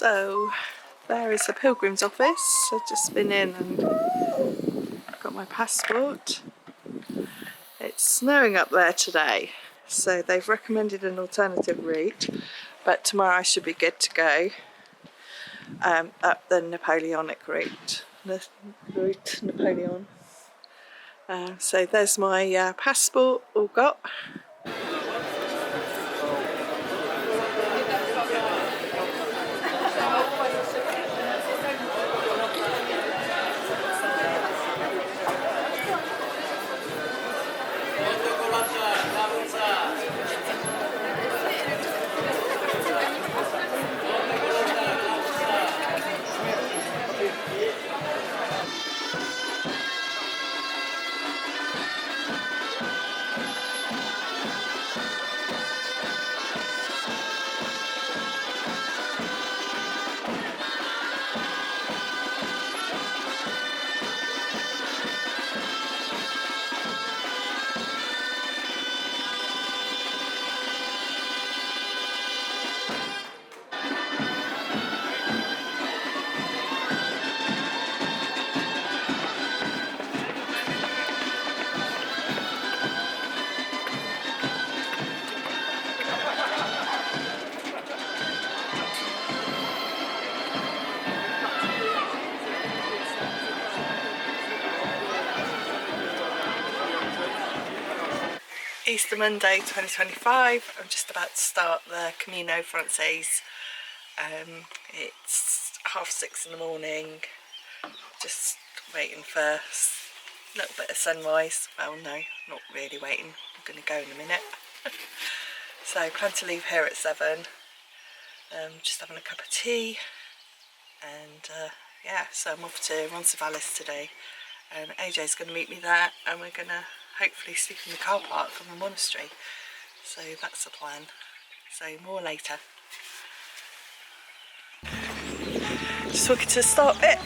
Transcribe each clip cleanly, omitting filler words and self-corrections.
So there is the pilgrim's office. I've just been in and got my passport. It's snowing up there today, so they've recommended an alternative route, but tomorrow I should be good to go up the Napoleonic route. Napoleon. So there's my passport all got. Easter Monday 2025. I'm just about to start the Camino Frances. It's 6:30 in the morning, just waiting for a little bit of sunrise. Well, no, not really waiting, I'm going to go in a minute. So plan to leave here at 7, just having a cup of tea, and yeah, so I'm off to Roncesvalles today, and AJ's going to meet me there, and we're going to hopefully sleep in the car park from the monastery. So that's the plan. So more later. Just walking to the start bit.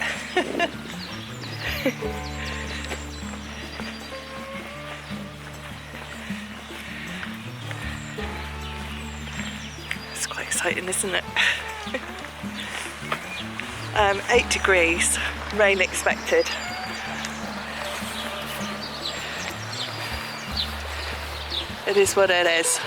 It's quite exciting, isn't it? 8 degrees, rain expected. It is what it is.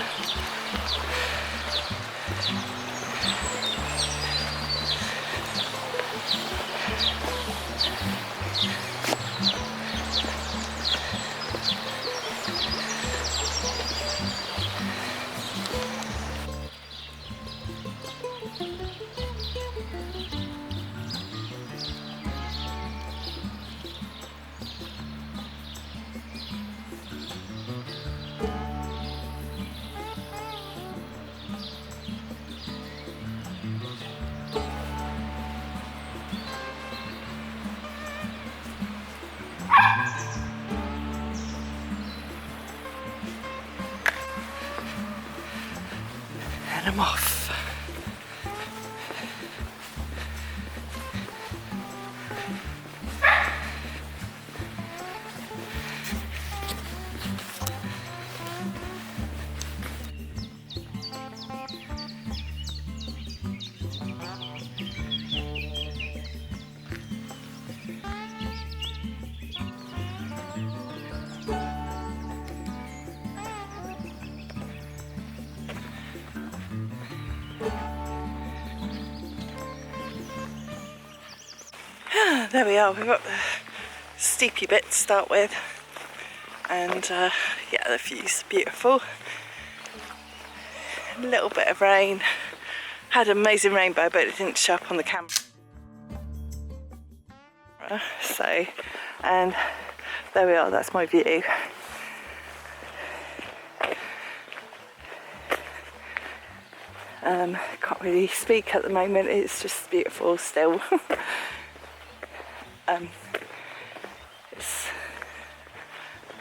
And I'm off. There we are, we've got the steepy bit to start with, and yeah, the view's beautiful. A little bit of rain, had an amazing rainbow but it didn't show up on the camera. So, and there we are, that's my view. Can't really speak at the moment, it's just beautiful still. It's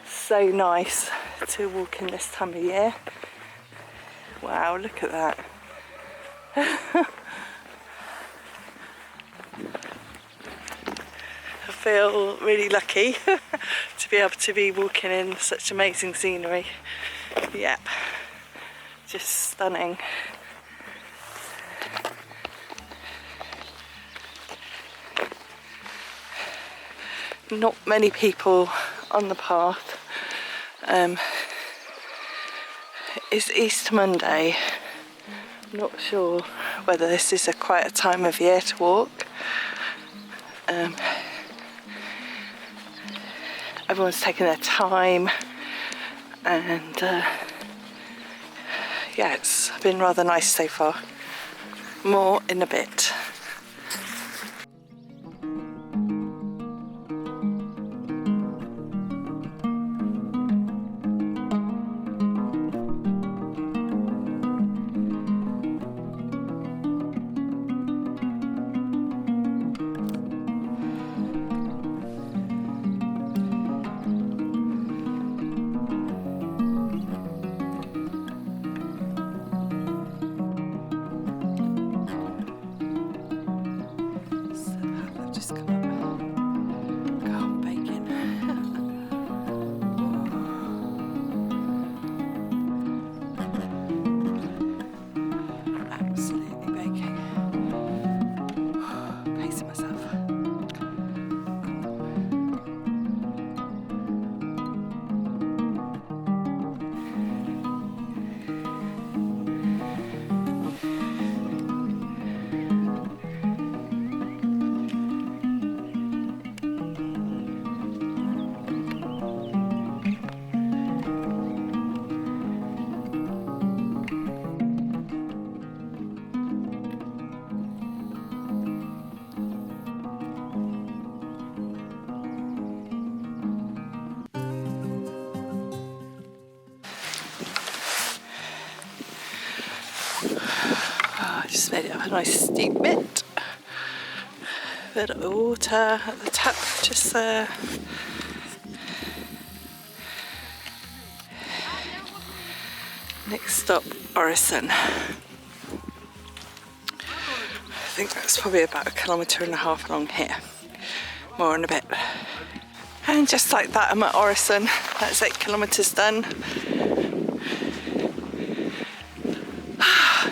so nice to walk in this time of year. Wow, look at that. I feel really lucky to be able to be walking in such amazing scenery. Yep, just stunning. not many people on the path. It's Easter Monday. I'm not sure whether this is a quite a time of year to walk. Everyone's taking their time, and yeah, it's been rather nice so far. More in a bit. Just made it up a nice steep bit. Bit of water at the tap just there. Next stop, Orison. I think that's probably about 1.5 kilometres along here. More in a bit. And just like that, I'm at Orison. That's 8 kilometres done.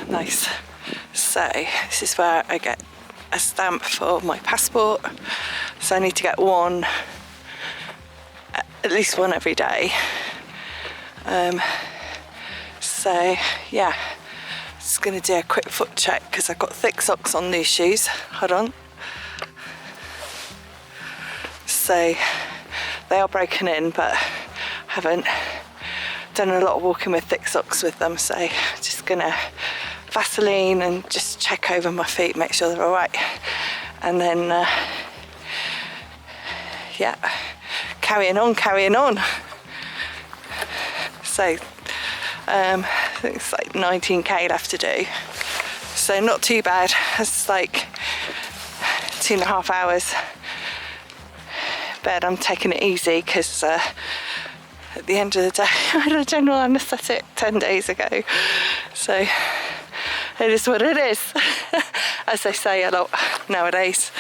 Nice. So this is where I get a stamp for my passport. So I need to get one, at least one every day. So yeah, just gonna do a quick foot check because I've got thick socks on these shoes. Hold on. So they are broken in, but haven't done a lot of walking with thick socks with them. So just gonna Vaseline and just check over my feet, make sure they're all right, and then yeah, carrying on. So I think it's like 19k left to do, so not too bad. It's like 2.5 hours, but I'm taking it easy because at the end of the day I had a general anaesthetic 10 days ago, so it is what it is, as they say a lot nowadays.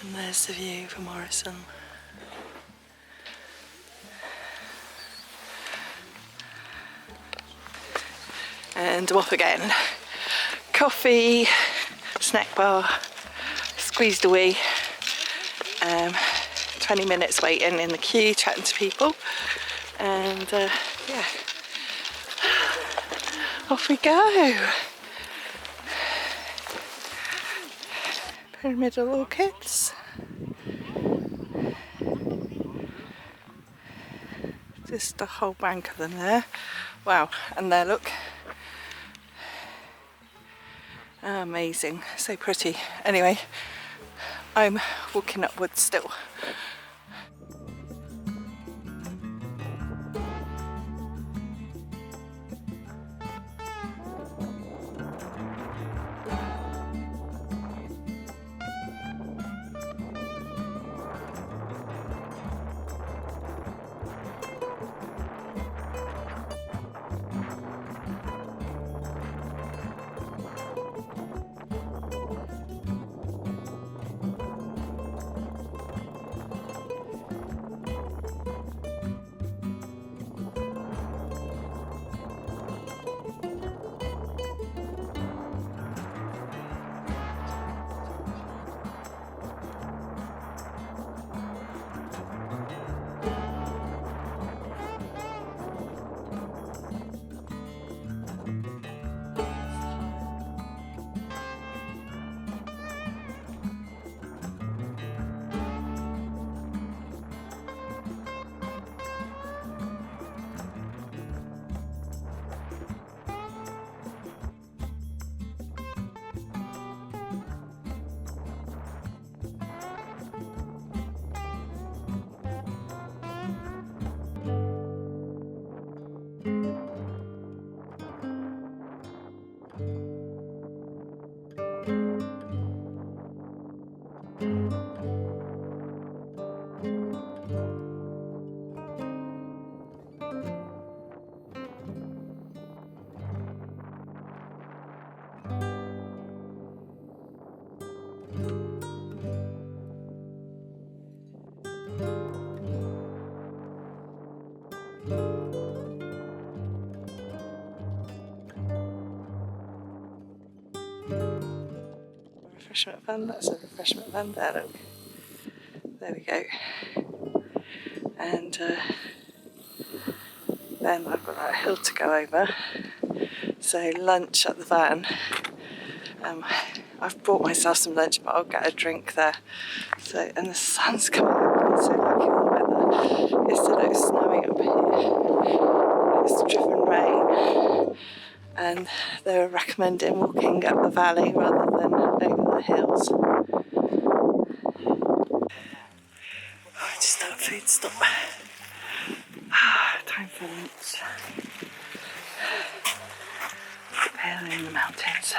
And there's the view from Orison. And I'm off again. Coffee, snack bar, squeezed a wee. 20 minutes waiting in the queue, chatting to people. And yeah, off we go. Pyramidal orchids. Just a whole bank of them there. Wow, and there, look. Amazing, so pretty. Anyway, I'm walking upwards still. refreshment van. That's a refreshment van there, look. There we go. And then I've got that hill to go over. So lunch at the van. I've brought myself some lunch, but I'll get a drink there. So, and the sun's coming up. I'm so lucky with the weather. Yesterday it was snowing up here. It's driven rain. And they were recommending walking up the valley rather than over the hills. Oh, just that food stop. Time for lunch. Here in the mountains.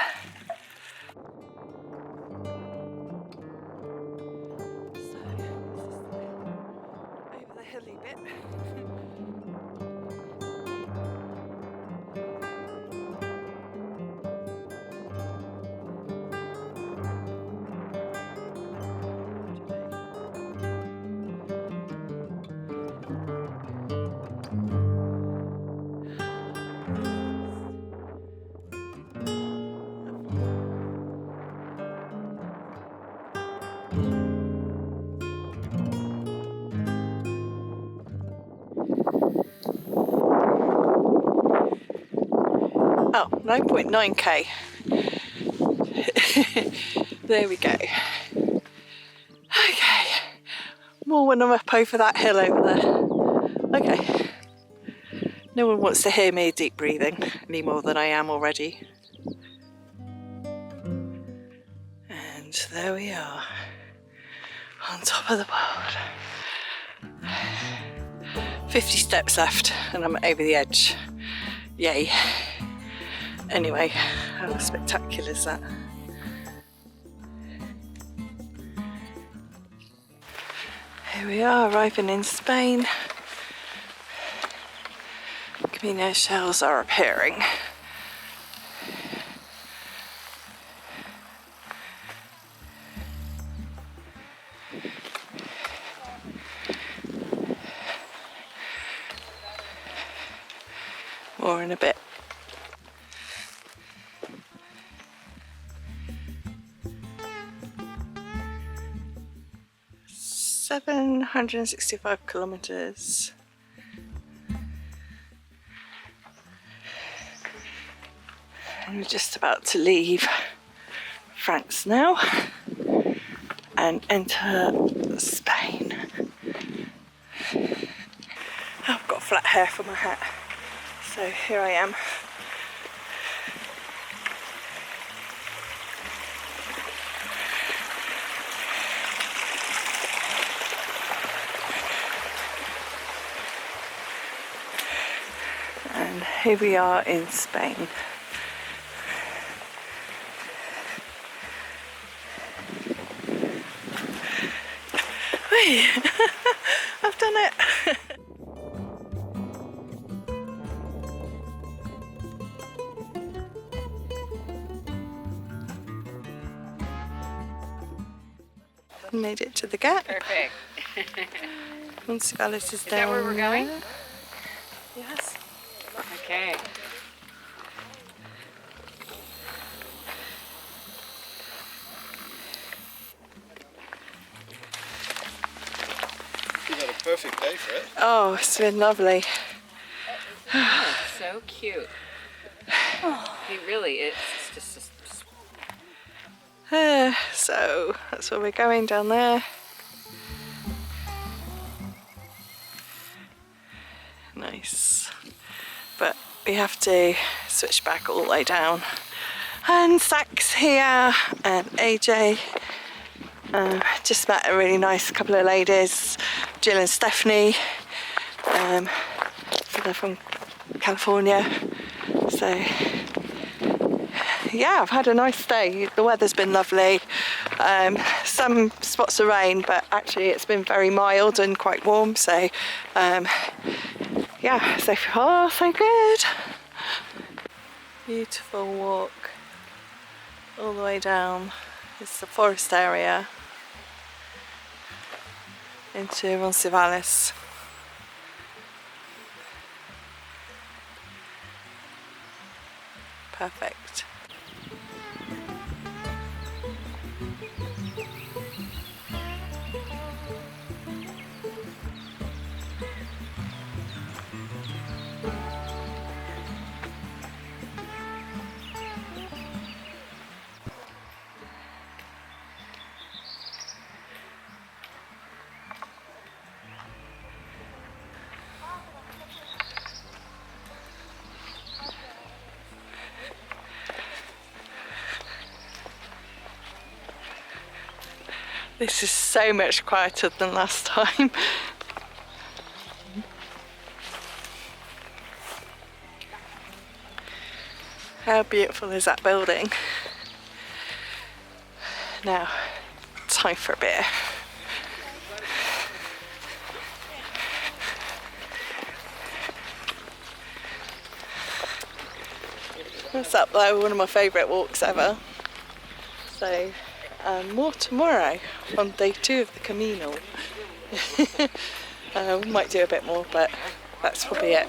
Over the hilly bit. Oh, 9.9k. There we go. Okay, more when I'm up over that hill over there. Okay, no one wants to hear me deep breathing any more than I am already. And there we are, on top of the world. 50 steps left and I'm over the edge. Yay. Anyway, how spectacular is that? Here we are, arriving in Spain. Camino shells are appearing. More in a bit. $765 kilometers. And we're just about to leave France now and enter Spain. I've got flat hair for my hat, so here I am. And here we are in Spain. Whee! I've done it! Made it to the gap. Perfect. Roncesvalles is down. Is that where we're going? there. Yes. Okay. You've had a perfect day for it. Oh, it's been lovely. Oh, so cute. He really is just So that's where we're going, down there. Nice. But we have to switch back all the way down. And Zach's here and AJ. Just met a really nice couple of ladies, Jill and Stephanie. So they're from California. So yeah, I've had a nice day. The weather's been lovely. Some spots of rain, but actually it's been very mild and quite warm. So yeah, so far so good. Beautiful walk all the way down. It's the forest area into Roncesvalles. Perfect. This is so much quieter than last time. How beautiful is that building? Now, time for a beer. That's up there, one of my favourite walks ever. So, more tomorrow on day 2 of the Camino. We might do a bit more, but that's probably it.